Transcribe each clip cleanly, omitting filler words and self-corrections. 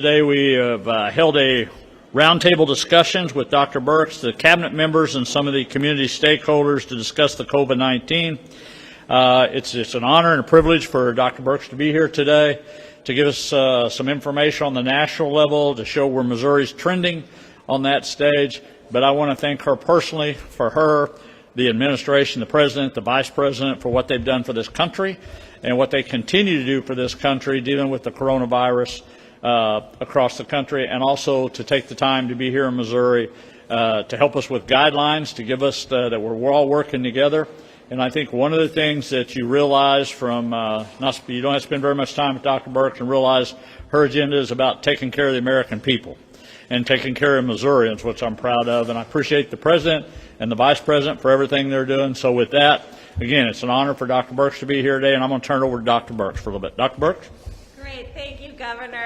Today we have held a roundtable discussions with Dr. Birx, the cabinet members, and some of the community stakeholders to discuss the COVID-19. It's an honor and a privilege for Dr. Birx to be here today to give us some information on the national level to show where Missouri's trending on that stage. But I want to thank her personally for her, the administration, the president, the vice president for what they've done for this country and what they continue to do for this country dealing with the coronavirus across the country, and also to take the time to be here in Missouri to help us with guidelines, to give us that we're all working together. And I think one of the things that you realize from, you don't have to spend very much time with Dr. Birx and realize her agenda is about taking care of the American people and taking care of Missourians, which I'm proud of. And I appreciate the president and the vice president for everything they're doing. So with that, again, it's an honor for Dr. Birx to be here today, and I'm going to turn it over to Dr. Birx for a little bit. Dr. Birx? Great. Thank you, Governor.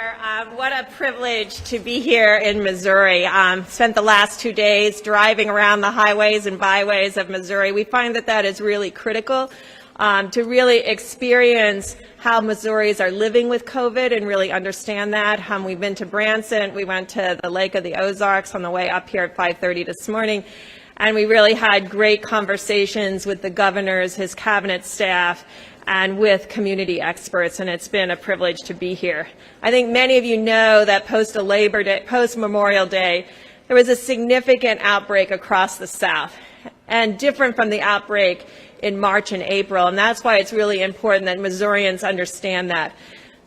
What a privilege to be here in Missouri. Spent the last 2 days driving around the highways and byways of Missouri. We find that that is really critical to really experience how Missouris are living with COVID and really understand that. We've been to Branson. We went to the Lake of the Ozarks on the way up here at 5:30 this morning. And we really had great conversations with the governors, his cabinet staff, and with community experts, and it's been a privilege to be here. I think many of you know that post-Memorial Day, there was a significant outbreak across the South, and different from the outbreak in March and April, and that's why it's really important that Missourians understand that.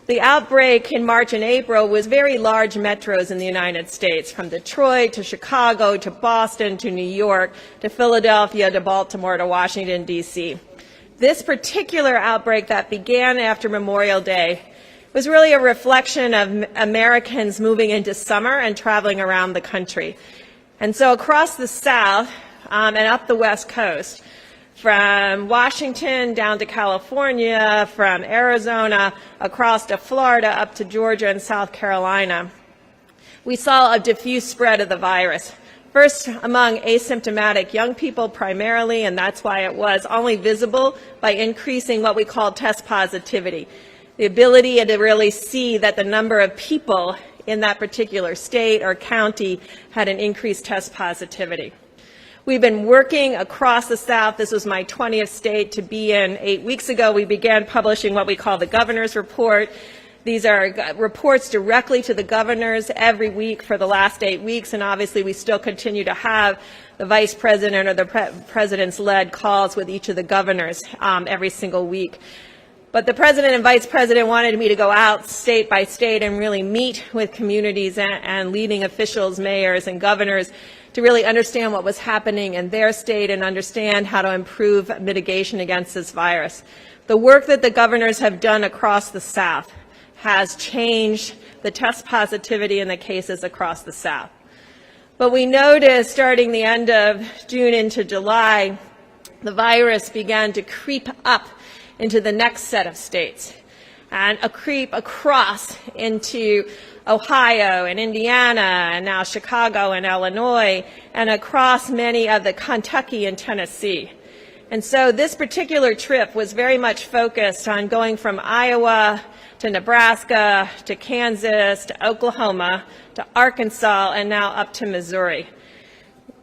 The outbreak in March and April was very large metros in the United States, from Detroit to Chicago to Boston to New York to Philadelphia to Baltimore to Washington, D.C. This particular outbreak that began after Memorial Day was really a reflection of Americans moving into summer and traveling around the country. And so across the South and up the West Coast, from Washington down to California, from Arizona across to Florida up to Georgia and South Carolina, we saw a diffuse spread of the virus. First among asymptomatic young people primarily, and that's why it was only visible by increasing what we call test positivity, the ability to really see that the number of people in that particular state or county had an increased test positivity. We've been working across the South. This was my 20th state to be in. 8 weeks ago, we began publishing what we call the Governor's Report. These are reports directly to the governors every week for the last 8 weeks, and obviously we still continue to have the vice president or the president's led calls with each of the governors every single week. But the president and vice president wanted me to go out state by state and really meet with communities and leading officials, mayors and governors to really understand what was happening in their state and understand how to improve mitigation against this virus. The work that the governors have done across the South has changed the test positivity in the cases across the South. But we noticed starting the end of June into July, the virus began to creep up into the next set of states and a creep across into Ohio and Indiana and now Chicago and Illinois and across many of the Kentucky and Tennessee. And so this particular trip was very much focused on going from Iowa to Nebraska, to Kansas, to Oklahoma, to Arkansas, and now up to Missouri.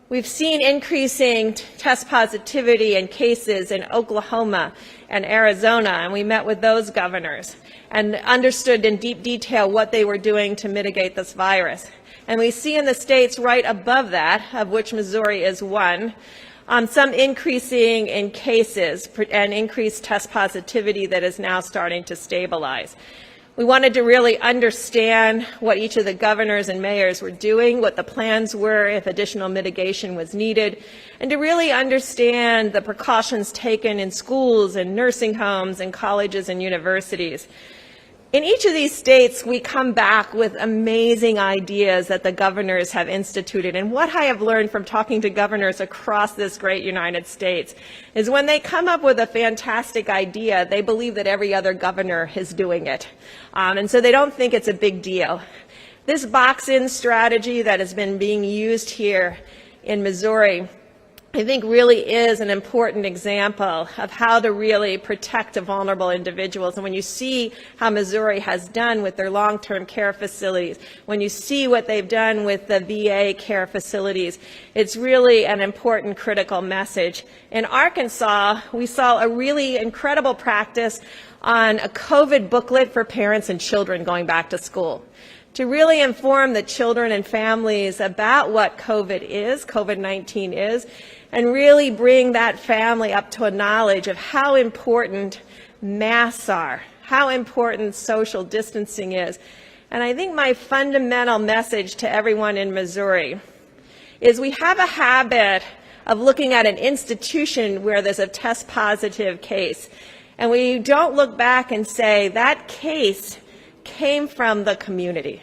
We've seen increasing test positivity and cases in Oklahoma and Arizona, and we met with those governors and understood in deep detail what they were doing to mitigate this virus. And we see in the states right above that, of which Missouri is one, some increasing in cases and increased test positivity that is now starting to stabilize. We wanted to really understand what each of the governors and mayors were doing, what the plans were if additional mitigation was needed, and to really understand the precautions taken in schools and nursing homes and colleges and universities. In each of these states, we come back with amazing ideas that the governors have instituted. And what I have learned from talking to governors across this great United States is when they come up with a fantastic idea, they believe that every other governor is doing it. And so they don't think it's a big deal. This box-in strategy that has been being used here in Missouri I think really is an important example of how to really protect the vulnerable individuals. And when you see how Missouri has done with their long-term care facilities, when you see what they've done with the VA care facilities, it's really an important critical message. In Arkansas, we saw a really incredible practice on a COVID booklet for parents and children going back to school, to really inform the children and families about what COVID-19 is, and really bring that family up to a knowledge of how important masks are, how important social distancing is. And I think my fundamental message to everyone in Missouri is we have a habit of looking at an institution where there's a test positive case, and we don't look back and say that case came from the community.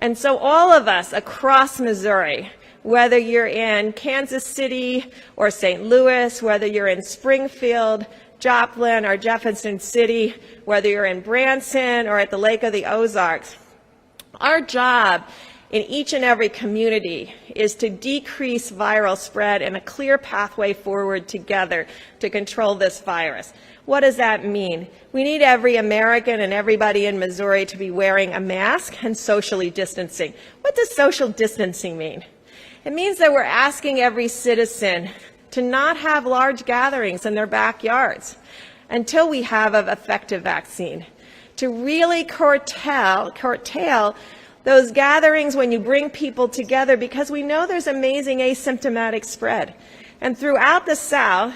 And so all of us across Missouri, whether you're in Kansas City or St. Louis, whether you're in Springfield, Joplin, or Jefferson City, whether you're in Branson or at the Lake of the Ozarks, our job in each and every community is to decrease viral spread and a clear pathway forward together to control this virus. What does that mean? We need every American and everybody in Missouri to be wearing a mask and socially distancing. What does social distancing mean? It means that we're asking every citizen to not have large gatherings in their backyards until we have an effective vaccine, to really curtail those gatherings when you bring people together, because we know there's amazing asymptomatic spread. And throughout the South,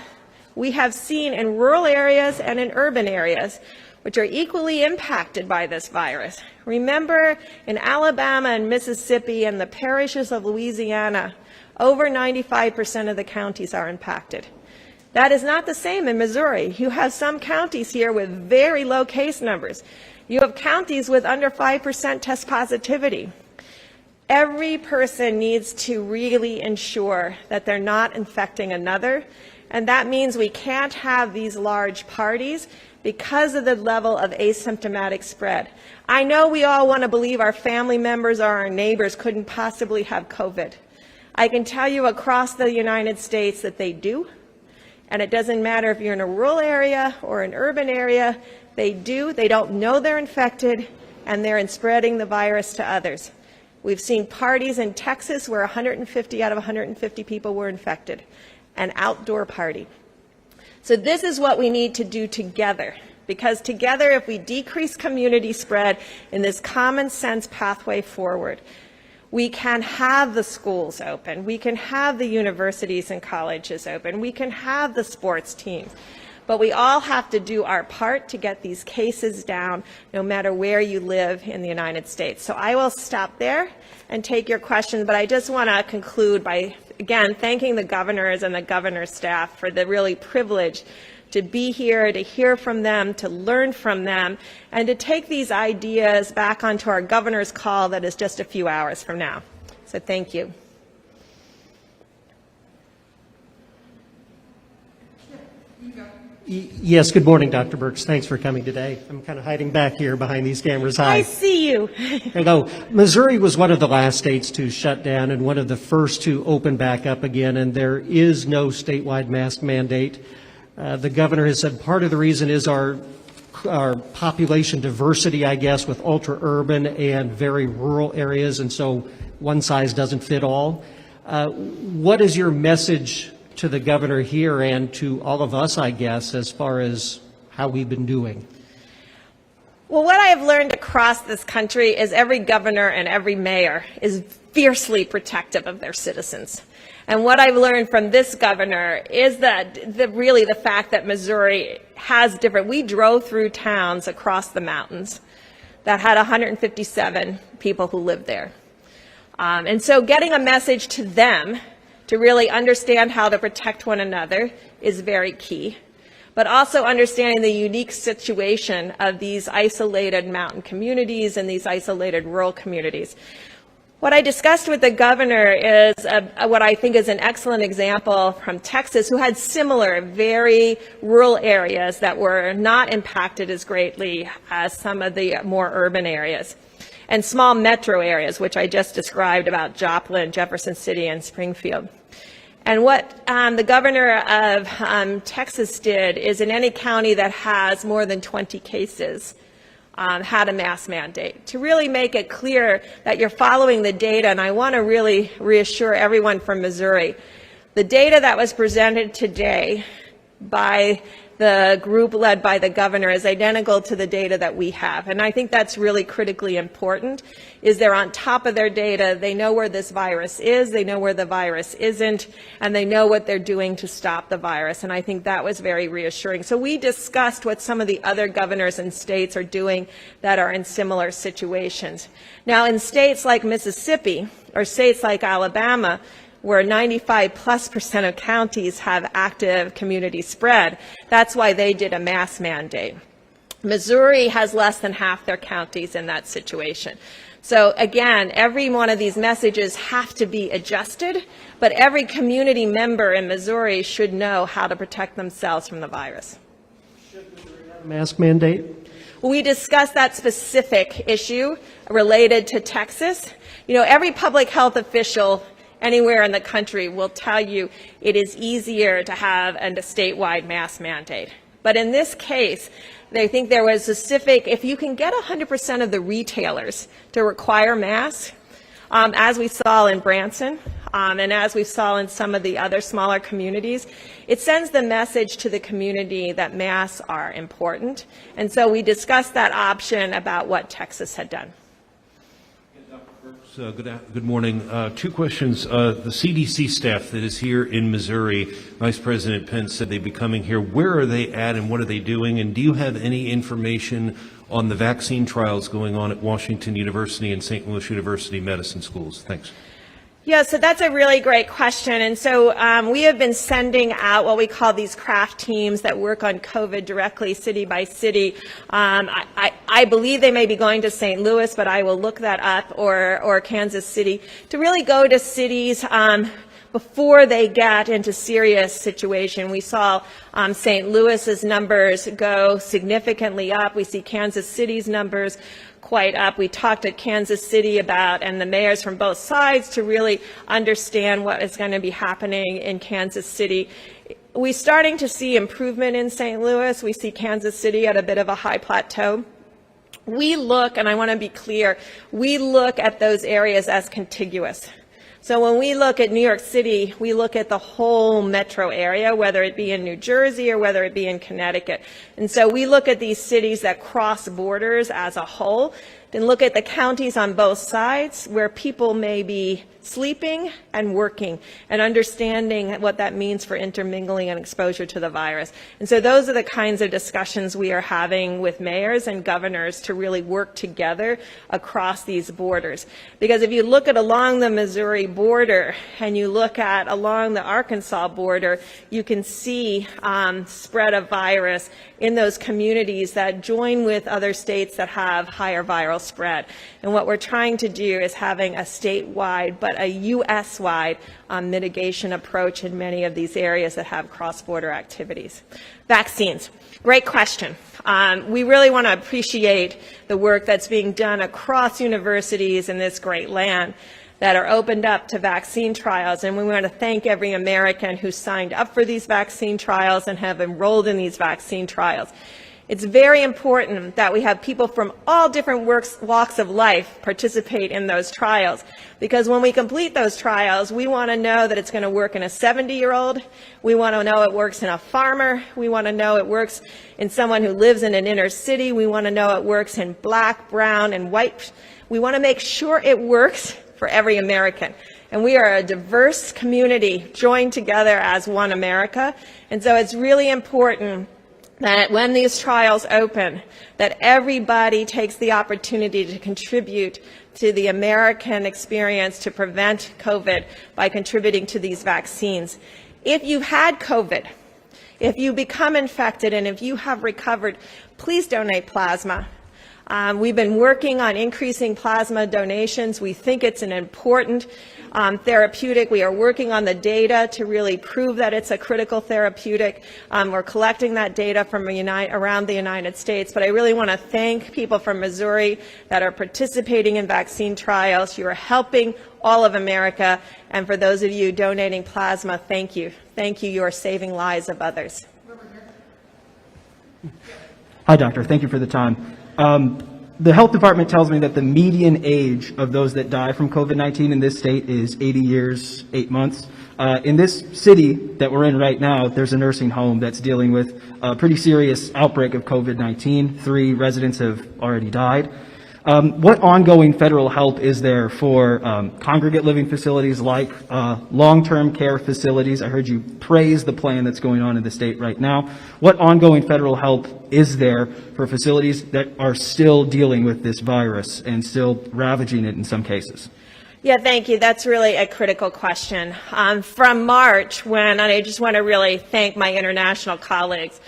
we have seen in rural areas and in urban areas, which are equally impacted by this virus. Remember, in Alabama and Mississippi and the parishes of Louisiana, over 95% of the counties are impacted. That is not the same in Missouri. You have some counties here with very low case numbers. You have counties with under 5% test positivity. Every person needs to really ensure that they're not infecting another, and that means we can't have these large parties because of the level of asymptomatic spread. I know we all want to believe our family members or our neighbors couldn't possibly have COVID. I can tell you across the United States that they do, and it doesn't matter if you're in a rural area or an urban area, they do. They don't know they're infected, and they're spreading the virus to others. We've seen parties in Texas where 150 out of 150 people were infected, an outdoor party. So this is what we need to do together, because together, if we decrease community spread in this common sense pathway forward, we can have the schools open, we can have the universities and colleges open, we can have the sports teams. But we all have to do our part to get these cases down, no matter where you live in the United States. So I will stop there and take your questions, but I just want to conclude by, again, thanking the governors and the governor's staff for the really privilege to be here, to hear from them, to learn from them, and to take these ideas back onto our governor's call that is just a few hours from now. So thank you. Yes, good morning, Dr. Birx. Thanks for coming today. I'm kind of hiding back here behind these cameras. Hi. I see you. Hello. Missouri was one of the last states to shut down and one of the first to open back up again, and there is no statewide mask mandate. The governor has said part of the reason is our population diversity, I guess, with ultra-urban and very rural areas, and so one size doesn't fit all. What is your message to the governor here and to all of us, I guess, as far as how we've been doing? Well, what I have learned across this country is every governor and every mayor is fiercely protective of their citizens. And what I've learned from this governor is that really the fact that Missouri has we drove through towns across the mountains that had 157 people who lived there. And so getting a message to them to really understand how to protect one another is very key, but also understanding the unique situation of these isolated mountain communities and these isolated rural communities. What I discussed with the governor is what I think is an excellent example from Texas, who had similar, very rural areas that were not impacted as greatly as some of the more urban areas, and small metro areas, which I just described about Joplin, Jefferson City, and Springfield. And what the governor of Texas did is in any county that has more than 20 cases, had a mask mandate to really make it clear that you're following the data. And I want to really reassure everyone from Missouri, the data that was presented today by the group led by the governor is identical to the data that we have. And I think that's really critically important, is they're on top of their data. They know where this virus is, they know where the virus isn't, and they know what they're doing to stop the virus. And I think that was very reassuring. So we discussed what some of the other governors and states are doing that are in similar situations. Now, in states like Mississippi or states like Alabama, where 95+% of counties have active community spread, that's why they did a mask mandate. Missouri has less than half their counties in that situation. So again, every one of these messages have to be adjusted, but every community member in Missouri should know how to protect themselves from the virus. Should Missouri have a mask mandate? We discussed that specific issue related to Texas. You know, every public health official anywhere in the country will tell you it is easier to have a statewide mask mandate. But in this case, they think there was specific, if you can get 100% of the retailers to require masks, as we saw in Branson, and as we saw in some of the other smaller communities, it sends the message to the community that masks are important. And so we discussed that option about what Texas had done. Good morning. Two questions. The CDC staff that is here in Missouri, Vice President Pence said they'd be coming here. Where are they at and what are they doing? And do you have any information on the vaccine trials going on at Washington University and St. Louis University medicine schools? Thanks. Yeah, so that's a really great question. And so we have been sending out what we call these craft teams that work on COVID directly, city by city. I believe they may be going to St. Louis, but I will look that up, or Kansas City, to really go to cities before they get into serious situation. We saw St. Louis's numbers go significantly up. We see Kansas City's numbers quite up. We talked at Kansas City about, and the mayors from both sides, to really understand what is going to be happening in Kansas City. We're starting to see improvement in St. Louis. We see Kansas City at a bit of a high plateau. We look, and I want to be clear, we look at those areas as contiguous. So when we look at New York City, we look at the whole metro area, whether it be in New Jersey or whether it be in Connecticut. And so we look at these cities that cross borders as a whole, then look at the counties on both sides where people may be sleeping and working, and understanding what that means for intermingling and exposure to the virus. And so those are the kinds of discussions we are having with mayors and governors to really work together across these borders. Because if you look at along the Missouri border and you look at along the Arkansas border, you can see spread of virus in those communities that join with other states that have higher viral spread. And what we're trying to do is having a statewide but a U.S.-wide mitigation approach in many of these areas that have cross-border activities. Vaccines, great question. We really want to appreciate the work that's being done across universities in this great land that are opened up to vaccine trials, and we want to thank every American who signed up for these vaccine trials and have enrolled in these vaccine trials. It's very important that we have people from all different walks of life participate in those trials, because when we complete those trials, we want to know that it's going to work in a 70-year-old. We want to know it works in a farmer. We want to know it works in someone who lives in an inner city. We want to know it works in black, brown, and white. We want to make sure it works for every American. And we are a diverse community joined together as one America. And so it's really important that when these trials open, that everybody takes the opportunity to contribute to the American experience to prevent COVID by contributing to these vaccines. If you've had COVID, if you become infected, and if you have recovered, please donate plasma. We've been working on increasing plasma donations. We think it's an important therapeutic. We are working on the data to really prove that it's a critical therapeutic. We're collecting that data from around the United States. But I really want to thank people from Missouri that are participating in vaccine trials. You are helping all of America. And for those of you donating plasma, thank you. Thank you. You are saving lives of others. Hi, Doctor. Thank you for the time. The health department tells me that the median age of those that die from COVID-19 in this state is 80 years, 8 months. In this city that we're in right now, there's a nursing home that's dealing with a pretty serious outbreak of COVID-19. 3 residents have already died. What ongoing federal help is there for congregate living facilities like long-term care facilities? I heard you praise the plan that's going on in the state right now. What ongoing federal help is there for facilities that are still dealing with this virus and still ravaging it in some cases? Yeah, thank you. That's really a critical question. From March, and I just want to really thank my international colleagues,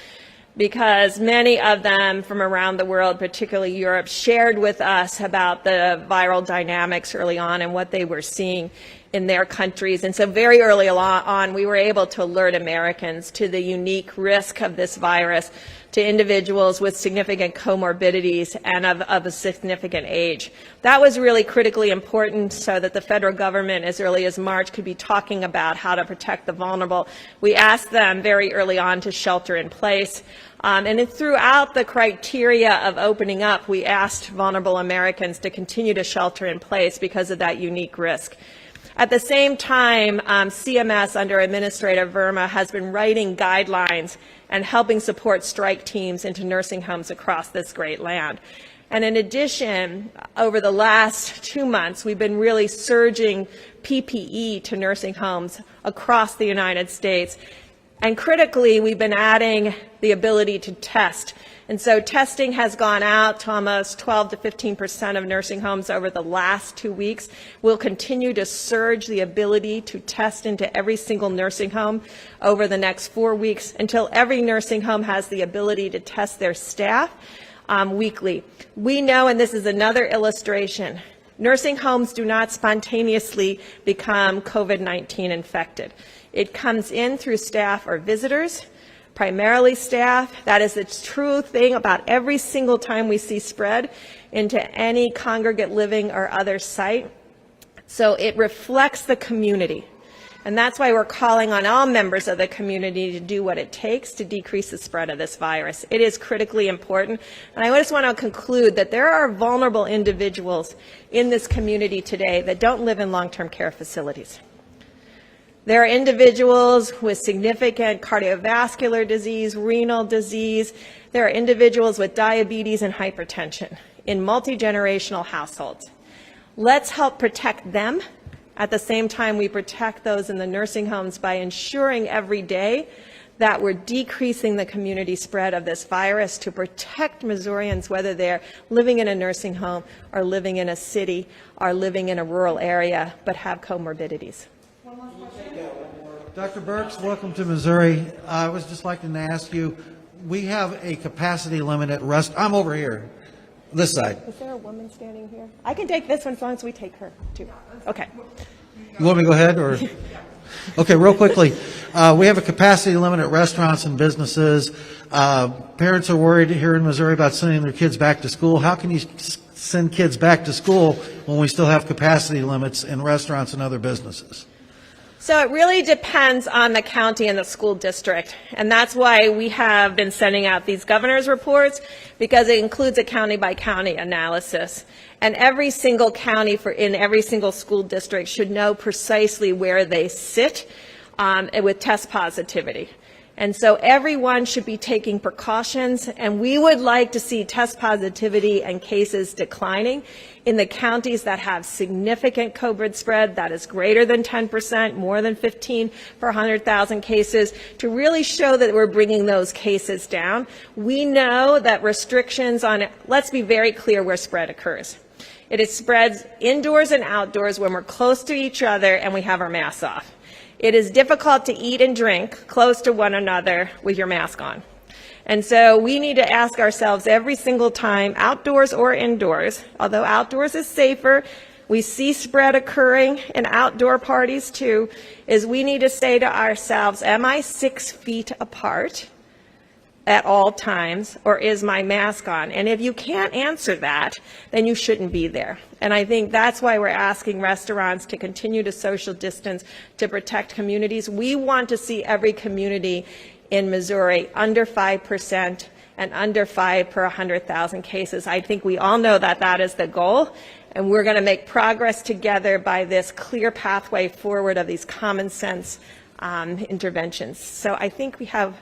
because many of them from around the world, particularly Europe, shared with us about the viral dynamics early on and what they were seeing in their countries. And so very early on, we were able to alert Americans to the unique risk of this virus to individuals with significant comorbidities and of a significant age. That was really critically important so that the federal government, as early as March, could be talking about how to protect the vulnerable. We asked them very early on to shelter in place. And throughout the criteria of opening up, we asked vulnerable Americans to continue to shelter in place because of that unique risk. At the same time, CMS, under Administrator Verma, has been writing guidelines and helping support strike teams into nursing homes across this great land. And in addition, over the last 2 months, we've been really surging PPE to nursing homes across the United States. And critically, we've been adding the ability to test. And so testing has gone out to almost 12 to 15% of nursing homes over the last 2 weeks. We'll continue to surge the ability to test into every single nursing home over the next 4 weeks until every nursing home has the ability to test their staff weekly. We know, and this is another illustration, nursing homes do not spontaneously become COVID-19 infected. It comes in through staff or visitors, primarily staff. That is the true thing about every single time we see spread into any congregate living or other site. So it reflects the community. And that's why we're calling on all members of the community to do what it takes to decrease the spread of this virus. It is critically important. And I just want to conclude that there are vulnerable individuals in this community today that don't live in long-term care facilities. There are individuals with significant cardiovascular disease, renal disease. There are individuals with diabetes and hypertension in multi-generational households. Let's help protect them at the same time we protect those in the nursing homes by ensuring every day that we're decreasing the community spread of this virus to protect Missourians, whether they're living in a nursing home or living in a city or living in a rural area, but have comorbidities. Dr. Birx, welcome to Missouri. I was just like to ask you, we have a capacity limit at I'm over here, this side. Is there a woman standing here? I can take this one as long as we take her, too. Okay. You want me to go ahead, or? Okay, real quickly. We have a capacity limit at restaurants and businesses. Parents are worried here in Missouri about sending their kids back to school. How can you send kids back to school when we still have capacity limits in restaurants and other businesses? So it really depends on the county and the school district, and that's why we have been sending out these governor's reports, because it includes a county-by-county analysis. And every single county in every single school district should know precisely where they sit with test positivity. And so everyone should be taking precautions, and we would like to see test positivity and cases declining in the counties that have significant COVID spread that is greater than 10%, more than 15 per 100,000 cases, to really show that we're bringing those cases down. We know that restrictions on it, let's be very clear where spread occurs. It is spreads indoors and outdoors when we're close to each other and we have our masks off. It is difficult to eat and drink close to one another with your mask on. And so we need to ask ourselves every single time, outdoors or indoors, although outdoors is safer, we see spread occurring in outdoor parties too, is we need to say to ourselves, am I 6 feet apart at all times, or is my mask on? And if you can't answer that, then you shouldn't be there. And I think that's why we're asking restaurants to continue to social distance to protect communities. We want to see every community in Missouri under 5% and under 5 per 100,000 cases. I think we all know that that is the goal, and we're going to make progress together by this clear pathway forward of these common sense interventions. So I think we have.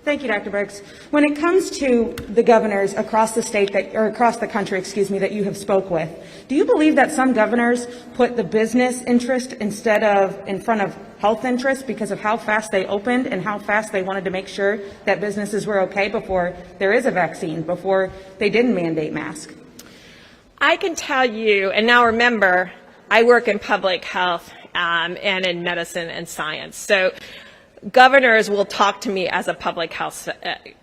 Thank you, Dr. Birx. When it comes to the governors across the state or across the country, that you have spoke with, do you believe that some governors put the business interest in front of health interest because of how fast they opened and how fast they wanted to make sure that businesses were okay before there is a vaccine, before they didn't mandate masks? I can tell you, and now remember, I work in public health and in medicine and science. So governors will talk to me as a public health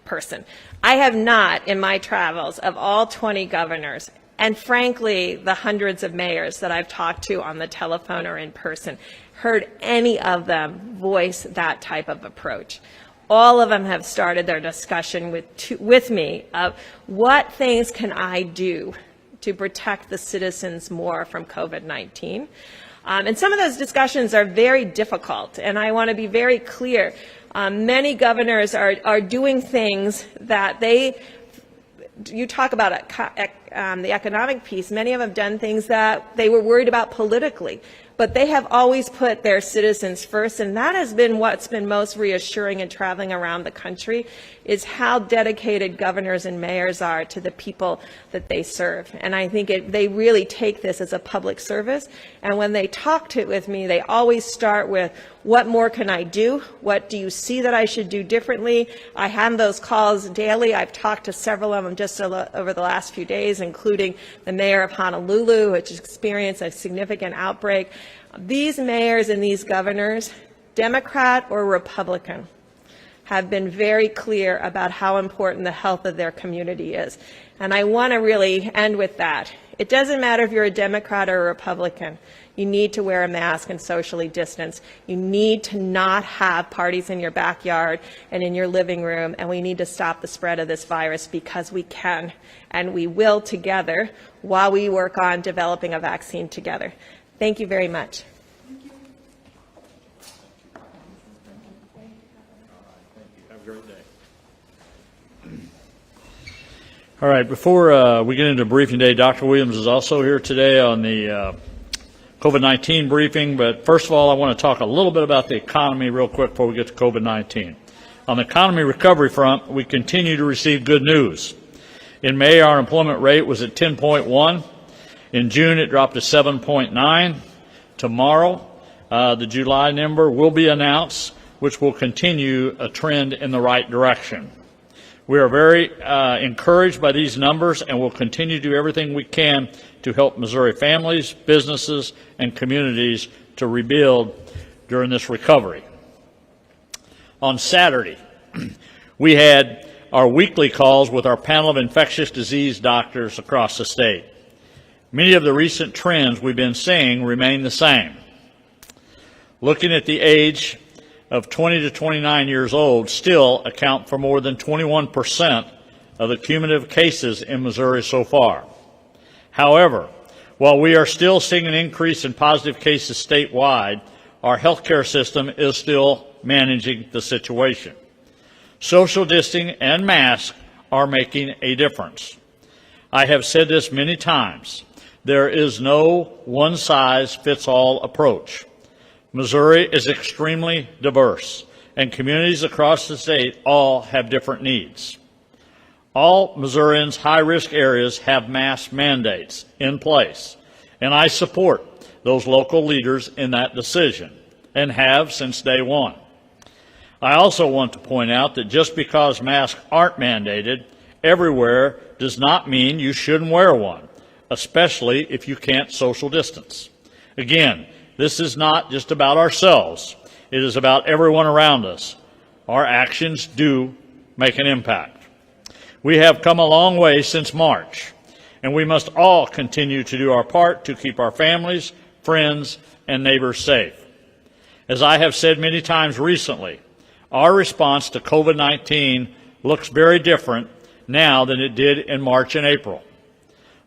person. I have not, in my travels, of all 20 governors, and frankly, the hundreds of mayors that I've talked to on the telephone or in person, heard any of them voice that type of approach. All of them have started their discussion with me of what things can I do to protect the citizens more from COVID-19. And some of those discussions are very difficult, and I want to be very clear. Many governors are doing things that you talk about the economic piece, many of them have done things that they were worried about politically, but they have always put their citizens first, and that has been what's been most reassuring in traveling around the country, is how dedicated governors and mayors are to the people that they serve. And I think they really take this as a public service, and when they talk with me, they always start with, what more can I do? What do you see that I should do differently? I have those calls daily. I've talked to several of them just over the last few days, including the mayor of Honolulu, which experienced a significant outbreak. These mayors and these governors, Democrat or Republican, have been very clear about how important the health of their community is. And I want to really end with that. It doesn't matter if you're a Democrat or a Republican. You need to wear a mask and socially distance. You need to not have parties in your backyard and in your living room, and we need to stop the spread of this virus, because we can and we will together while we work on developing a vaccine together. Thank you very much. Have a great day. All right, before we get into briefing day, Dr. Williams is also here today on the COVID-19 briefing, but first of all, I want to talk a little bit about the economy real quick before we get to COVID-19. On the economy recovery front, we continue to receive good news. In May, our employment rate was at 10.1. In June, it dropped to 7.9. Tomorrow, the July number will be announced, which will continue a trend in the right direction. We are very encouraged by these numbers, and will continue to do everything we can to help Missouri families, businesses, and communities to rebuild during this recovery. On Saturday, we had our weekly calls with our panel of infectious disease doctors across the state. Many of the recent trends we've been seeing remain the same. Looking at the age of 20 to 29 years old still account for more than 21% of the cumulative cases in Missouri so far. However, while we are still seeing an increase in positive cases statewide, our healthcare system is still managing the situation. Social distancing and masks are making a difference. I have said this many times. There is no one-size-fits-all approach. Missouri is extremely diverse, and communities across the state all have different needs. All Missourians' high-risk areas have mask mandates in place, and I support those local leaders in that decision, and have since day one. I also want to point out that just because masks aren't mandated everywhere does not mean you shouldn't wear one, especially if you can't social distance. Again, this is not just about ourselves. It is about everyone around us. Our actions do make an impact. We have come a long way since March, and we must all continue to do our part to keep our families, friends, and neighbors safe. As I have said many times recently, our response to COVID-19 looks very different now than it did in March and April.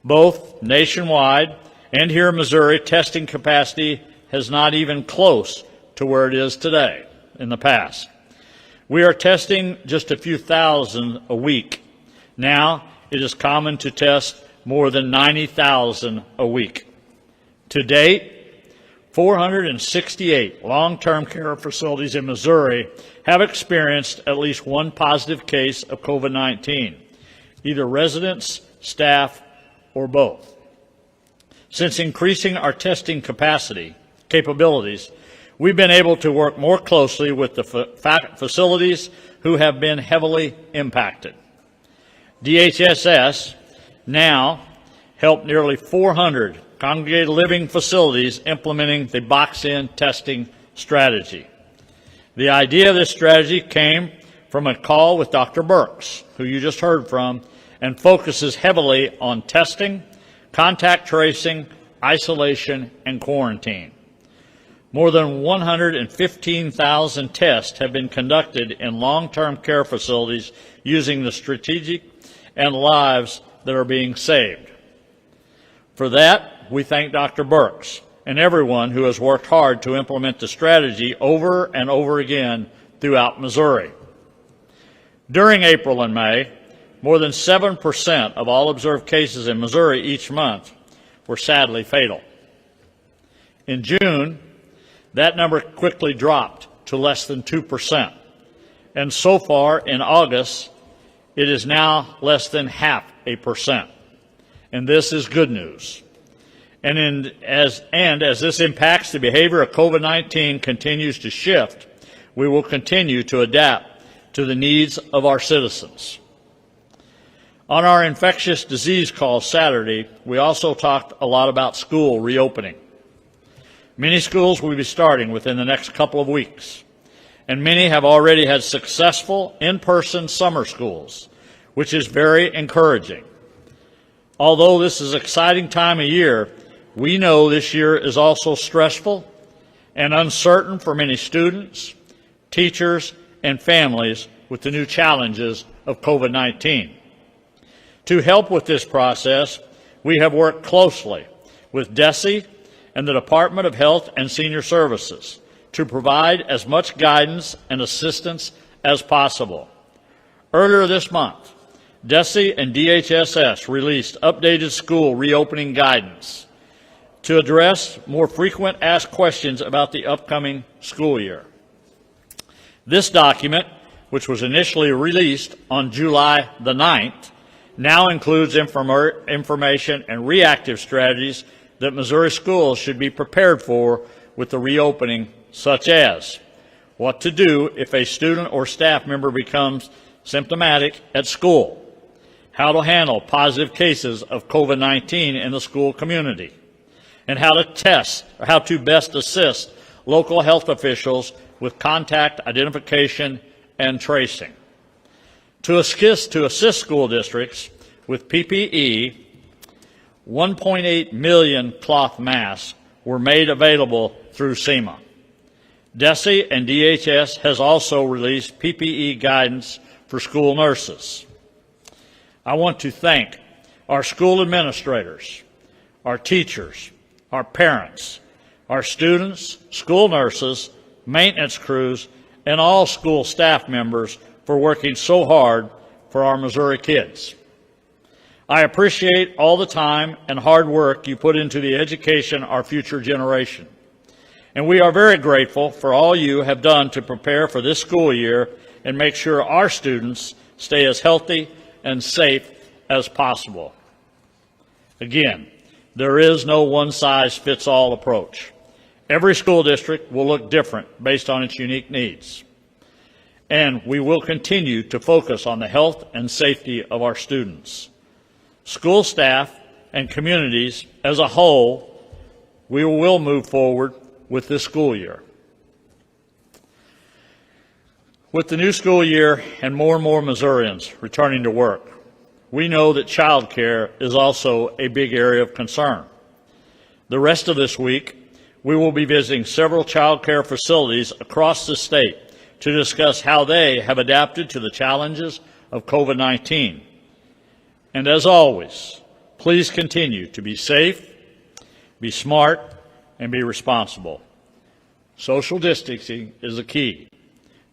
Both nationwide and here in Missouri, testing capacity has not even close to where it is today in the past. We are testing just a few thousand a week. Now it is common to test more than 90,000 a week. To date, 468 long-term care facilities in Missouri have experienced at least one positive case of COVID-19, either residents, staff, or both. Since increasing our testing capabilities, we've been able to work more closely with the facilities who have been heavily impacted. DHSS now help nearly 400 congregated living facilities implementing the box-in testing strategy. The idea of this strategy came from a call with Dr. Birx, who you just heard from, and focuses heavily on testing, contact tracing, isolation, and quarantine. More than 115,000 tests have been conducted in long-term care facilities using the strategic and lives that are being saved. For that, we thank Dr. Birx and everyone who has worked hard to implement the strategy over and over again throughout Missouri. During April and May, more than 7% of all observed cases in Missouri each month were sadly fatal. In June, that number quickly dropped to less than 2%. And so far in August, it is now less than 0.5%. And this is good news. And as this impacts the behavior of COVID-19 continues to shift, we will continue to adapt to the needs of our citizens. On our infectious disease call Saturday, we also talked a lot about school reopening. Many schools will be starting within the next couple of weeks, and many have already had successful in-person summer schools, which is very encouraging. Although this is an exciting time of year, we know this year is also stressful and uncertain for many students, teachers, and families with the new challenges of COVID-19. To help with this process, we have worked closely with DESE and the Department of Health and Senior Services to provide as much guidance and assistance as possible. Earlier this month, DESE and DHSS released updated school reopening guidance to address more frequent asked questions about the upcoming school year. This document, which was initially released on July the 9th, now includes information and reactive strategies that Missouri schools should be prepared for with the reopening, such as what to do if a student or staff member becomes symptomatic at school, how to handle positive cases of COVID-19 in the school community, and how to best assist local health officials with contact identification and tracing. To assist school districts with PPE, 1.8 million cloth masks were made available through SEMA. DESE and DHS has also released PPE guidance for school nurses. I want to thank our school administrators, our teachers, our parents, our students, school nurses, maintenance crews, and all school staff members for working so hard for our Missouri kids. I appreciate all the time and hard work you put into the education of our future generation. And we are very grateful for all you have done to prepare for this school year and make sure our students stay as healthy and safe as possible. Again, there is no one-size-fits-all approach. Every school district will look different based on its unique needs. And we will continue to focus on the health and safety of our students. School staff and communities as a whole, we will move forward with this school year. With the new school year and more Missourians returning to work, we know that child care is also a big area of concern. The rest of this week, we will be visiting several child care facilities across the state to discuss how they have adapted to the challenges of COVID-19. And as always, please continue to be safe, be smart, and be responsible. Social distancing is a key.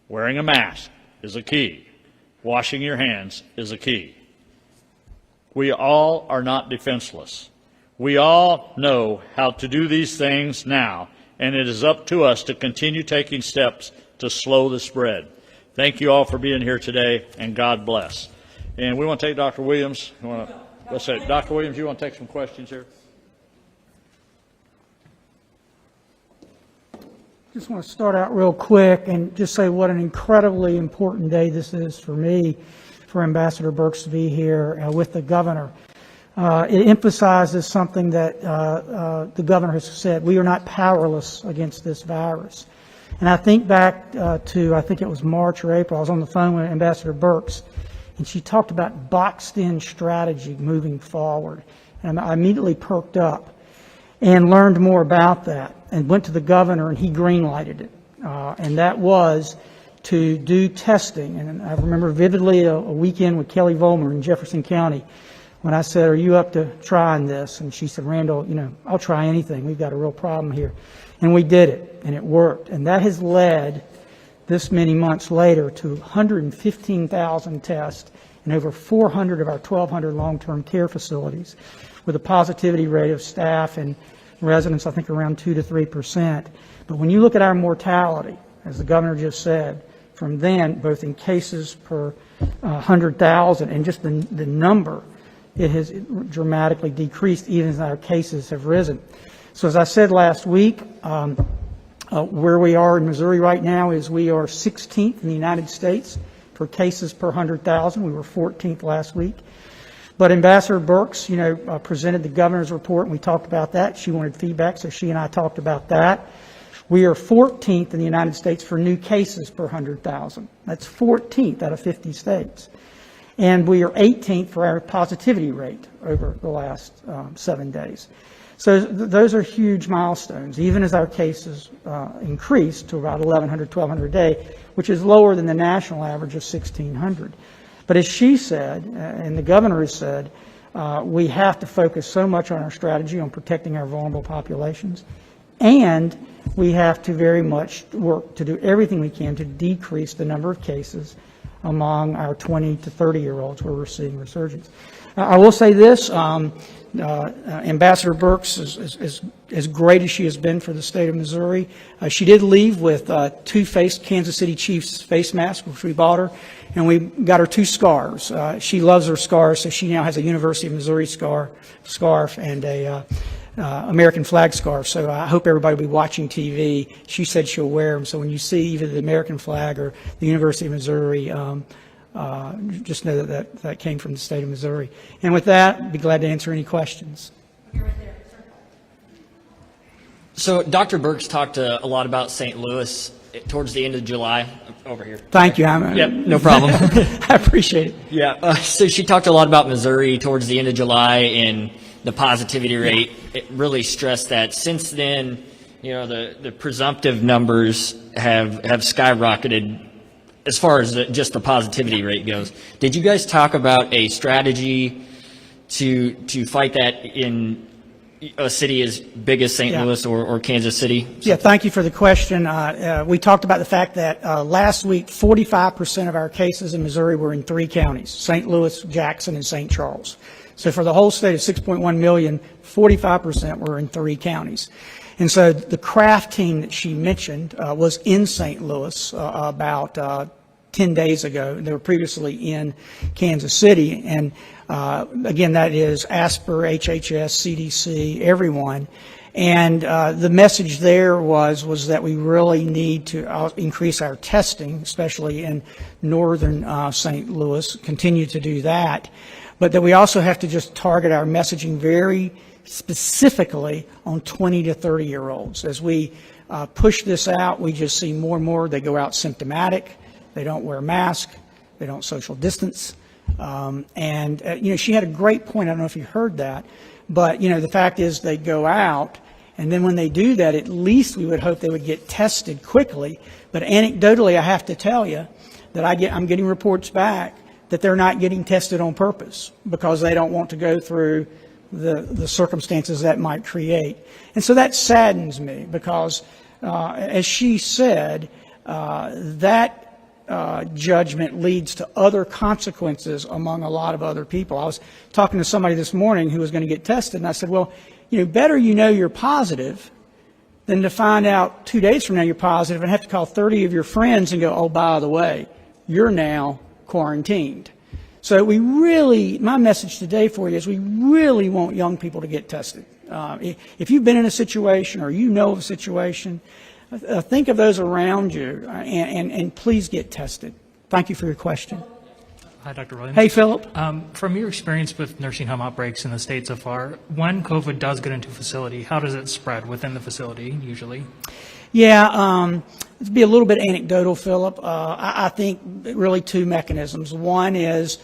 Wearing a mask is a key. Washing your hands is a key. We all are not defenseless. We all know how to do these things now, and it is up to us to continue taking steps to slow the spread. Thank you all for being here today, and God bless. And we want to take Dr. Williams. Dr. Williams, you want to take some questions here? Just want to start out real quick and just say what an incredibly important day this is for me, for Ambassador Birx to be here with the governor. It emphasizes something that the governor has said. We are not powerless against this virus. And I think back to, I think it was March or April, I was on the phone with Ambassador Birx, and she talked about boxed-in strategy moving forward. And I immediately perked up and learned more about that and went to the governor, and he green-lighted it. And that was to do testing. And I remember vividly a weekend with Kelly Vollmer in Jefferson County when I said, "Are you up to trying this?" And she said, "Randall, I'll try anything. We've got a real problem here." And we did it, and it worked. And that has led, this many months later, to 115,000 tests in over 400 of our 1,200 long-term care facilities, with a positivity rate of staff and residents, I think, around 2 to 3%. But when you look at our mortality, as the governor just said, from then, both in cases per 100,000 and just the number, it has dramatically decreased even as our cases have risen. So as I said last week, where we are in Missouri right now is we are 16th in the United States for cases per 100,000. We were 14th last week. But Ambassador Birx, presented the governor's report, and we talked about that. She wanted feedback, so she and I talked about that. We are 14th in the United States for new cases per 100,000. That's 14th out of 50 states. And we are 18th for our positivity rate over the last 7 days. So those are huge milestones, even as our cases increase to about 1,100, 1,200 a day, which is lower than the national average of 1,600. But as she said, and the governor has said, we have to focus so much on our strategy on protecting our vulnerable populations, and we have to very much work to do everything we can to decrease the number of cases among our 20 to 30-year-olds where we're seeing resurgence. I will say this, Ambassador Birx, as great as she has been for the state of Missouri, she did leave with 2 Kansas City Chiefs face masks, which we bought her, and we got her 2 scarves. She loves her scarves, so she now has a University of Missouri scarf and a American flag scarf. So I hope everybody will be watching TV. She said she'll wear them, so when you see either the American flag or the University of Missouri, just know that came from the state of Missouri. And with that, I'd be glad to answer any questions. So Dr. Birx talked a lot about St. Louis towards the end of July. Over here. Thank you. Yep, no problem. I appreciate it. Yeah. So she talked a lot about Missouri towards the end of July and the positivity rate. It really stressed that. Since then, the presumptive numbers have skyrocketed as far as just the positivity rate goes. Did you guys talk about a strategy to fight that in a city as big as St. Louis or Kansas City? Yeah, thank you for the question. We talked about the fact that last week 45% of our cases in Missouri were in 3 counties, St. Louis, Jackson, and St. Charles. So for the whole state of 6.1 million, 45% were in 3 counties. And so the craft team that she mentioned was in St. Louis about 10 days ago. They were previously in Kansas City. And again, that is ASPR, HHS, CDC, everyone. And the message there was that we really need to increase our testing, especially in northern St. Louis, continue to do that. But that we also have to just target our messaging very specifically on 20 to 30-year-olds. As we push this out, we just see more and more they go out symptomatic. they don't wear masks, they don't social distance. She had a great point. I don't know if you heard that, but, the fact is they go out, and then when they do that, at least we would hope they would get tested quickly. But anecdotally, I have to tell you that I'm getting reports back that they're not getting tested on purpose because they don't want to go through the circumstances that might create. And so that saddens me because, as she said, that judgment leads to other consequences among a lot of other people. I was talking to somebody this morning who was going to get tested, and I said, well, better you're positive than to find out 2 days from now you're positive and have to call 30 of your friends and go, oh, by the way, you're now quarantined. So my message today for you is we really want young people to get tested. If you've been in a situation or of a situation, think of those around you and please get tested. Thank you for your question. Hi, Dr. Williams. Hey, Philip. From your experience with nursing home outbreaks in the state so far, when COVID does get into a facility, how does it spread within the facility usually? Yeah, to be a little bit anecdotal, Philip, I think really two mechanisms. One is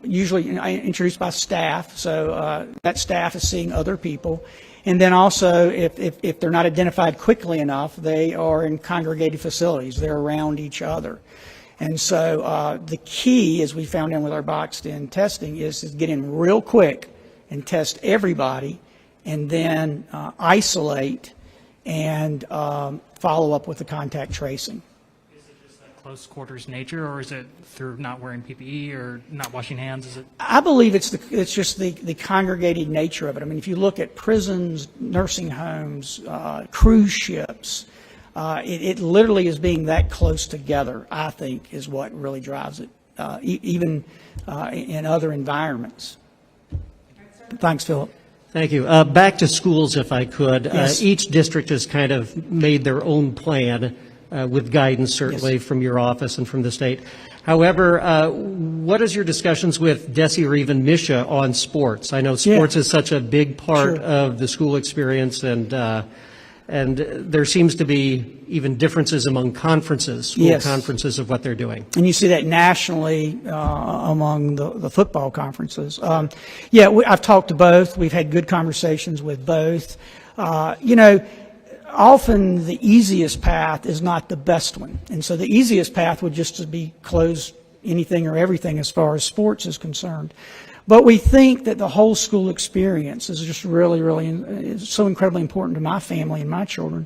usually introduced by staff, so that staff is seeing other people. And then also, if they're not identified quickly enough, they are in congregated facilities. They're around each other. And so the key, as we found out with our boxed-in testing, is to get in real quick and test everybody and then isolate and follow up with the contact tracing. Is it just that close quarters nature, or is it through not wearing PPE or not washing hands? Is it? I believe it's just the congregated nature of it. I mean, if you look at prisons, nursing homes, cruise ships, it literally is being that close together, I think, is what really drives it, even in other environments. Thanks, Philip. Thank you. Back to schools, if I could. Yes. Each district has kind of made their own plan with guidance, certainly, Yes. from your office and from the state. However, what is your discussions with Desi or even Misha on sports? I know sports is such a big part Sure. of the school experience, and there seems to be even differences among conferences, school Yes. conferences, of what they're doing. And you see that nationally among the football conferences. I've talked to both. We've had good conversations with both. Often the easiest path is not the best one. And so the easiest path would just to be close anything or everything as far as sports is concerned. But we think that the whole school experience is just really, really is so incredibly important to my family and my children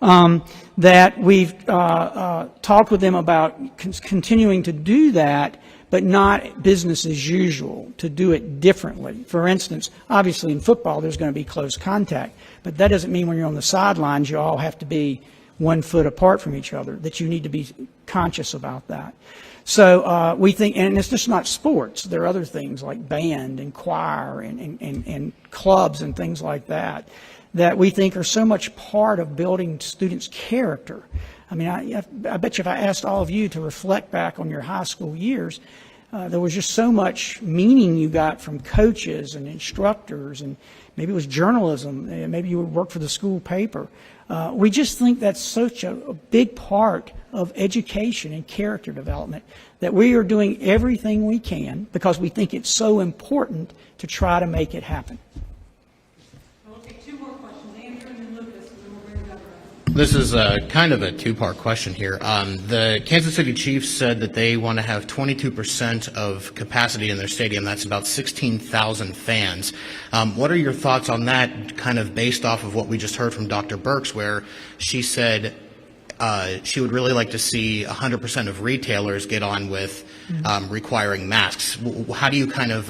that we've talked with them about continuing to do that, but not business as usual, to do it differently. For instance, obviously in football there's going to be close contact, but that doesn't mean when you're on the sidelines you all have to be 1 foot apart from each other, that you need to be conscious about that. So we think, and it's just not sports. There are other things like band and choir and clubs and things like that we think are so much part of building students' character. I mean, I bet you if I asked all of you to reflect back on your high school years, there was just so much meaning you got from coaches and instructors, and maybe it was journalism, maybe you would work for the school paper. We just think that's such a big part of education and character development that we are doing everything we can because we think it's so important to try to make it happen. We'll take 2 more questions. Andrew and Lucas, and then we'll bring Deborah. This is kind of a two-part question here. The Kansas City Chiefs said that they want to have 22% of capacity in their stadium. That's about 16,000 fans. What are your thoughts on that, kind of based off of what we just heard from Dr. Birx, where she said she would really like to see 100% of retailers get on with requiring masks? How do you kind of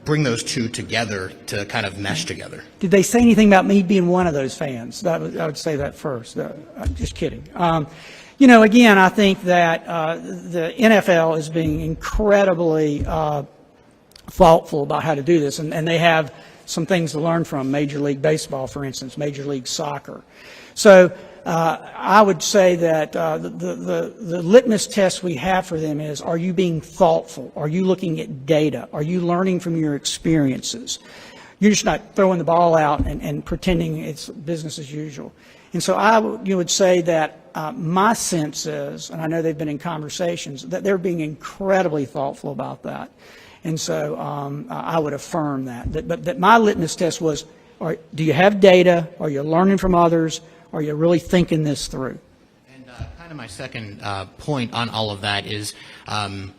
bring those two together to kind of mesh together? Did they say anything about me being one of those fans? I would say that first. I'm just kidding. Again, I think that the NFL is being incredibly thoughtful about how to do this, and they have some things to learn from Major League Baseball, for instance, Major League Soccer. So I would say that the litmus test we have for them is, are you being thoughtful? Are you looking at data? Are you learning from your experiences? You're just not throwing the ball out and pretending it's business as usual. And so you would say that my sense is, and I know they've been in conversations, that they're being incredibly thoughtful about that. And so I would affirm that. But that my litmus test was, do you have data? Are you learning from others? Are you really thinking this through? And kind of my second point on all of that is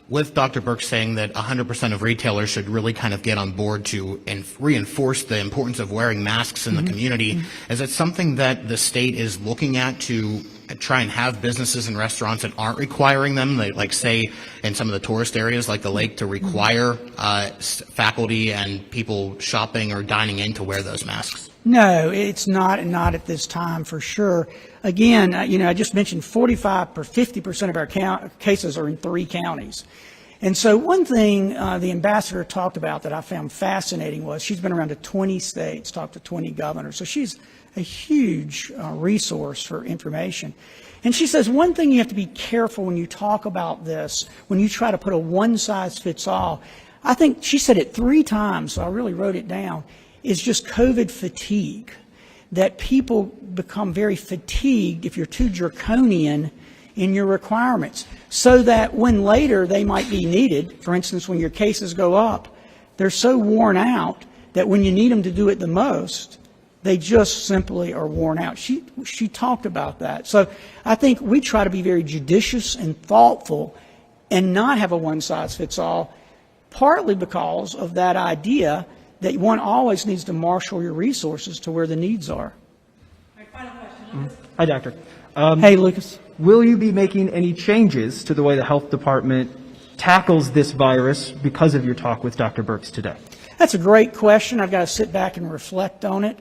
with Dr. Birx saying that 100% of retailers should really kind of get on board to reinforce the importance of wearing masks in the community, is it something that the state is looking at to try and have businesses and restaurants that aren't requiring them, like say in some of the tourist areas like the lake, to require faculty and people shopping or dining in to wear those masks? No, it's not, and not at this time for sure. Again, I just mentioned 45 or 50% of our cases are in 3 counties. And so one thing the ambassador talked about that I found fascinating was she's been around to 20 states, talked to 20 governors. So she's a huge resource for information. And she says one thing you have to be careful when you talk about this, when you try to put a one-size-fits-all, I think she said it 3 times, so I really wrote it down, is just COVID fatigue, that people become very fatigued if you're too draconian in your requirements, so that when later they might be needed, for instance, when your cases go up, they're so worn out that when you need them to do it the most, they just simply are worn out. She talked about that. So I think we try to be very judicious and thoughtful and not have a one-size-fits-all, partly because of that idea that one always needs to marshal your resources to where the needs are. Hi, Doctor. Hey, Lucas. Will you be making any changes to the way the health department tackles this virus because of your talk with Dr. Birx today? That's a great question. I've got to sit back and reflect on it.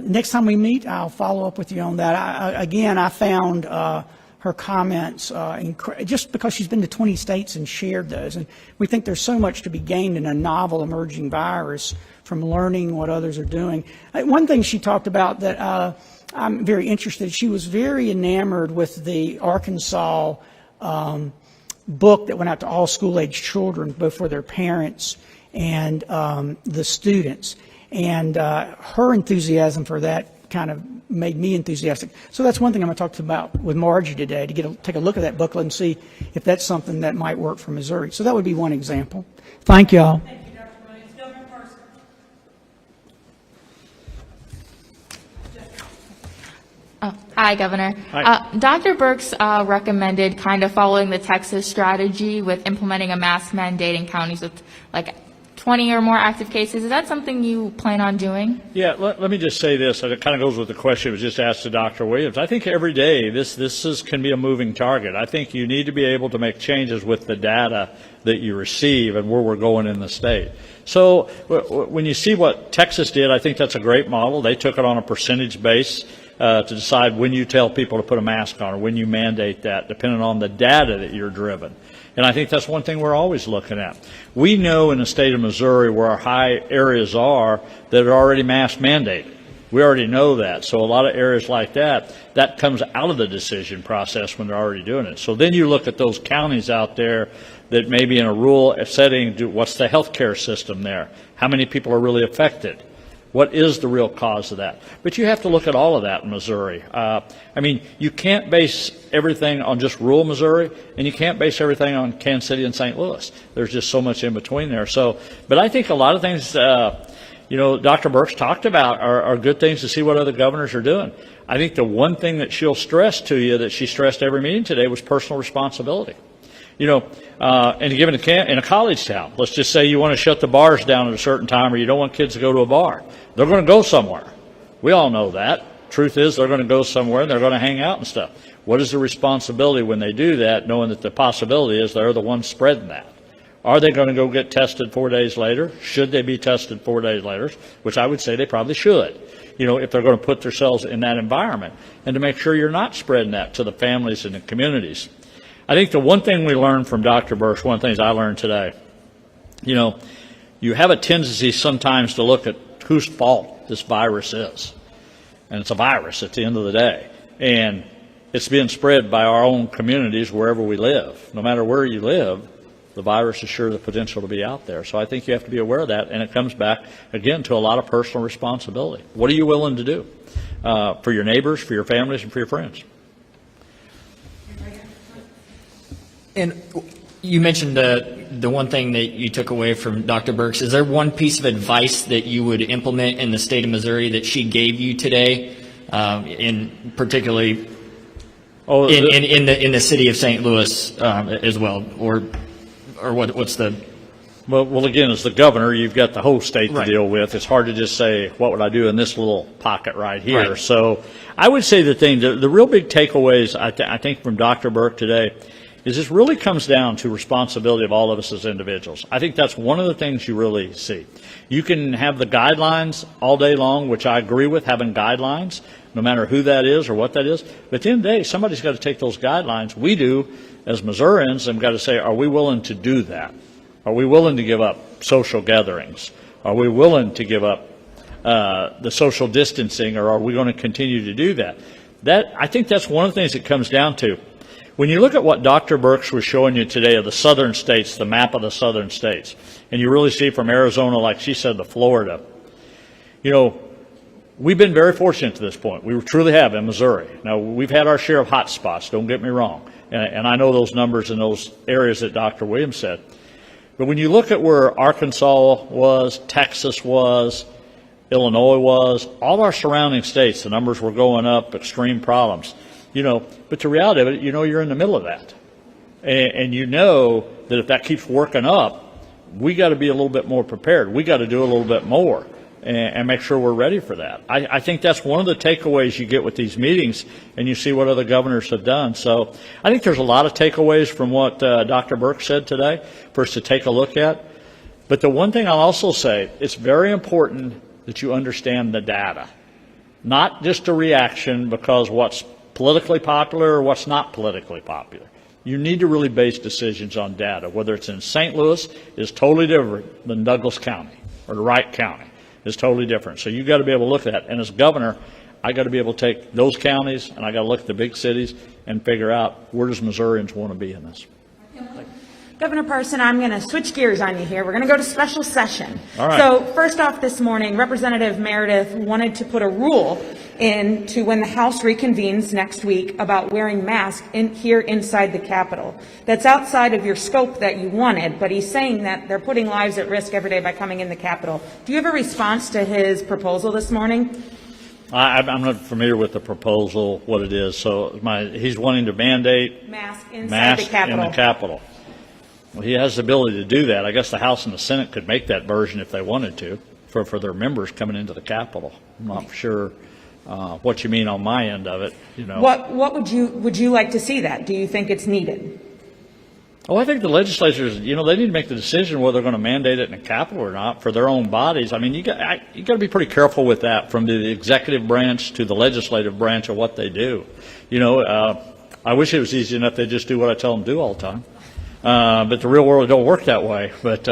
Next time we meet, I'll follow up with you on that. I found her comments, just because she's been to 20 states and shared those. And we think there's so much to be gained in a novel emerging virus from learning what others are doing. One thing she talked about that I'm very interested, she was very enamored with the Arkansas book that went out to all school-age children, both for their parents and the students. And her enthusiasm for that kind of made me enthusiastic. So that's one thing I'm going to talk about with Margie today, to take a look at that booklet and see if that's something that might work for Missouri. So that would be one example. Thank you all. Thank you, Dr. Williams. Governor Parson. Hi, Governor. Hi. Dr. Birx recommended kind of following the Texas strategy with implementing a mask mandate in counties with like 20 or more active cases. Is that something you plan on doing? Yeah, let me just say this, and it kind of goes with the question that was just asked to Dr. Williams. I think every day this can be a moving target. I think you need to be able to make changes with the data that you receive and where we're going in the state. So when you see what Texas did, I think that's a great model. They took it on a percentage base to decide when you tell people to put a mask on or when you mandate that, depending on the data that you're driven. And I think that's one thing we're always looking at. We know in the state of Missouri where our high areas are that are already mask mandated. We already know that. So a lot of areas like that comes out of the decision process when they're already doing it. So then you look at those counties out there that maybe in a rural setting, what's the health care system there? How many people are really affected? What is the real cause of that? But you have to look at all of that in Missouri. I mean, you can't base everything on just rural Missouri, and you can't base everything on Kansas City and St. Louis. There's just so much in between there. So, but I think a lot of things, Dr. Birx talked about are good things to see what other governors are doing. I think the one thing that she'll stress to you that she stressed every meeting today was personal responsibility. And given in a college town, let's just say you want to shut the bars down at a certain time or you don't want kids to go to a bar. They're going to go somewhere. We all know that. Truth is they're going to go somewhere and they're going to hang out and stuff. What is the responsibility when they do that, knowing that the possibility is they're the ones spreading that? Are they going to go get tested 4 days later? Should they be tested 4 days later? Which I would say they probably should, if they're going to put themselves in that environment, and to make sure you're not spreading that to the families and the communities. I think the one thing we learned from Dr. Birx, one of the things I learned today, you have a tendency sometimes to look at whose fault this virus is. And it's a virus at the end of the day. And it's being spread by our own communities wherever we live. No matter where you live, the virus is sure the potential to be out there. So I think you have to be aware of that, and it comes back, again, to a lot of personal responsibility. What are you willing to do for your neighbors, for your families, and for your friends? And you mentioned the one thing that you took away from Dr. Birx. Is there one piece of advice that you would implement in the state of Missouri that she gave you today, in particularly in the city of St. Louis as well, or what's the? Well, again, as the governor, you've got the whole state to deal with. It's hard to just say, what would I do in this little pocket right here? Right. So I would say the real big takeaways, I think, from Dr. Birx today is this really comes down to responsibility of all of us as individuals. I think that's one of the things you really see. You can have the guidelines all day long, which I agree with, having guidelines, no matter who that is or what that is. But at the end of the day, somebody's got to take those guidelines. We do, as Missourians, and got to say, are we willing to do that? Are we willing to give up social gatherings? Are we willing to give up the social distancing, or are we going to continue to do that? I think that's one of the things it comes down to. When you look at what Dr. Birx was showing you today of the southern states, the map of the southern states, and you really see from Arizona, like she said, to Florida, we've been very fortunate to this point. We truly have in Missouri. Now, we've had our share of hot spots, don't get me wrong, and I know those numbers in those areas that Dr. Williams said. But when you look at where Arkansas was, Texas was, Illinois was, all our surrounding states, the numbers were going up, extreme problems. But the reality of it, you're in the middle of that. And you know that if that keeps working up, we got to be a little bit more prepared. We got to do a little bit more and make sure we're ready for that. I think that's one of the takeaways you get with these meetings, and you see what other governors have done. So I think there's a lot of takeaways from what Dr. Birx said today for us to take a look at. But the one thing I'll also say, it's very important that you understand the data, not just a reaction because what's politically popular or what's not politically popular. You need to really base decisions on data. Whether it's in St. Louis is totally different than Douglas County or Wright County. It's totally different. So you've got to be able to look at that. And as governor, I got to be able to take those counties and I got to look at the big cities and figure out where does Missourians want to be in this. Governor Parson, I'm going to switch gears on you here. We're going to go to special session. All right. So first off this morning, Representative Meredith wanted to put a rule into when the House reconvenes next week about wearing masks here inside the Capitol. That's outside of your scope that you wanted, but he's saying that they're putting lives at risk every day by coming in the Capitol. Do you have a response to his proposal this morning? I'm not familiar with the proposal, what it is. So he's wanting to mandate masks inside the Capitol. In the Capitol. Well, he has the ability to do that. I guess the House and the Senate could make that version if they wanted to for their members coming into the Capitol. I'm not sure what you mean on my end of it. What would you like to see that? Do you think it's needed? Oh, I think the legislatures, they need to make the decision whether they're going to mandate it in the Capitol or not for their own bodies. I mean, you got to be pretty careful with that, from the executive branch to the legislative branch of what they do. I wish it was easy enough they just do what I tell them to do all the time. But the real world don't work that way. But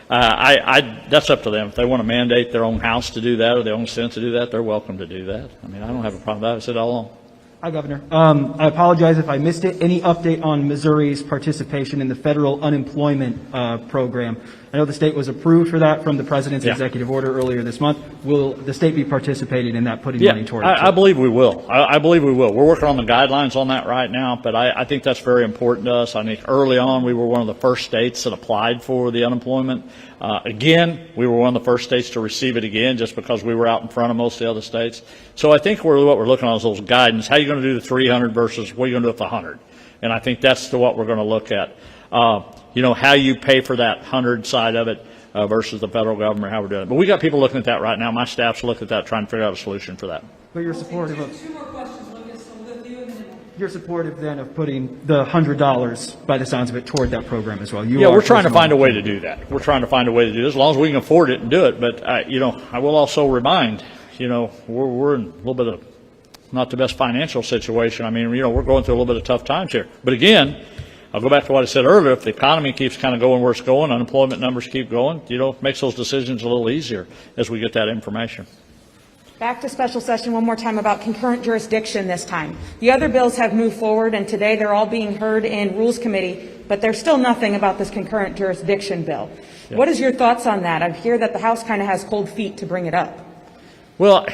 that's up to them. If they want to mandate their own House to do that or their own Senate to do that, they're welcome to do that. I mean, I don't have a problem with that. I said all along. Hi, Governor. I apologize if I missed it. Any update on Missouri's participation in the federal unemployment program? I know the state was approved for that from the president's executive order earlier this month. Will the state be participating in that, putting money toward it? I believe we will. I believe we will. We're working on the guidelines on that right now, but I think that's very important to us. I think early on we were one of the first states that applied for the unemployment. Again, we were one of the first states to receive it again just because we were out in front of most of the other states. So I think what we're looking at is those guidance. How are you going to do the 300 versus what are you going to do with the 100? And I think that's what we're going to look at. How you pay for that 100 side of it versus the federal government, how we're doing it. But we got people looking at that right now. My staff's looking at that, trying to figure out a solution for that. But you're supportive of... Two more questions, Lucas. You're supportive then of putting the $100, by the sounds of it, toward that program as well. We're trying to find a way to do that. We're trying to find a way to do this as long as we can afford it and do it. But, I will also remind, we're in a little bit of not the best financial situation. I mean, we're going through a little bit of tough times here. But again, I'll go back to what I said earlier. If the economy keeps kind of going where it's going, unemployment numbers keep going, makes those decisions a little easier as we get that information. Back to special session one more time about concurrent jurisdiction this time. The other bills have moved forward, and today they're all being heard in Rules Committee. but there's still nothing about this concurrent jurisdiction bill. What is your thoughts on that? I hear that the House kind of has cold feet to bring it up. Well,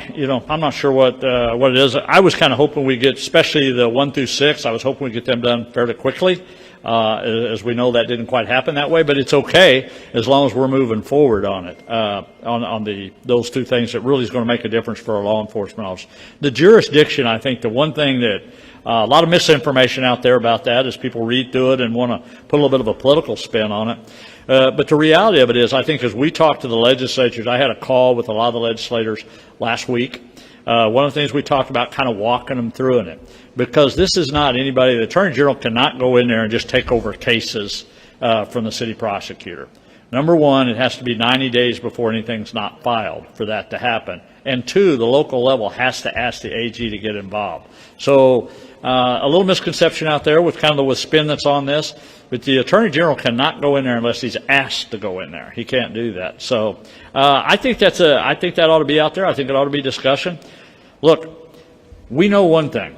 I'm not sure what it is. I was kind of hoping we get, especially the 1 through 6, I was hoping we get them done fairly quickly. As we know, that didn't quite happen that way, but it's okay as long as we're moving forward on it, on those two things that really is going to make a difference for our law enforcement officers. The jurisdiction, I think the one thing that a lot of misinformation out there about that is people read through it and want to put a little bit of a political spin on it. But the reality of it is, I think as we talk to the legislatures, I had a call with a lot of the legislators last week. One of the things we talked about, kind of walking them through in it, because this is not anybody, the Attorney General cannot go in there and just take over cases from the city prosecutor. Number one, it has to be 90 days before anything's not filed for that to happen. And two, the local level has to ask the AG to get involved. So a little misconception out there with kind of the spin that's on this, but the Attorney General cannot go in there unless he's asked to go in there. He can't do that. So I think that ought to be out there. I think it ought to be discussion. Look, we know one thing,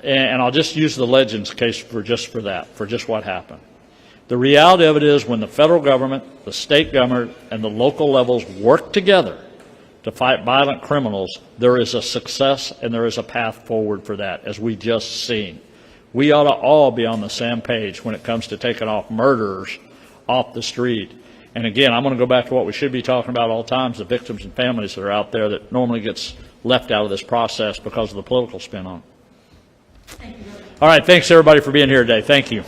and I'll just use the Legends case for just what happened. The reality of it is, when the federal government, the state government, and the local levels work together to fight violent criminals, there is a success and there is a path forward for that, as we just seen. We ought to all be on the same page when it comes to taking off murderers off the street. And again, I'm going to go back to what we should be talking about all times, the victims and families that are out there that normally gets left out of this process because of the political spin on it. All right, thanks everybody for being here today. Thank you.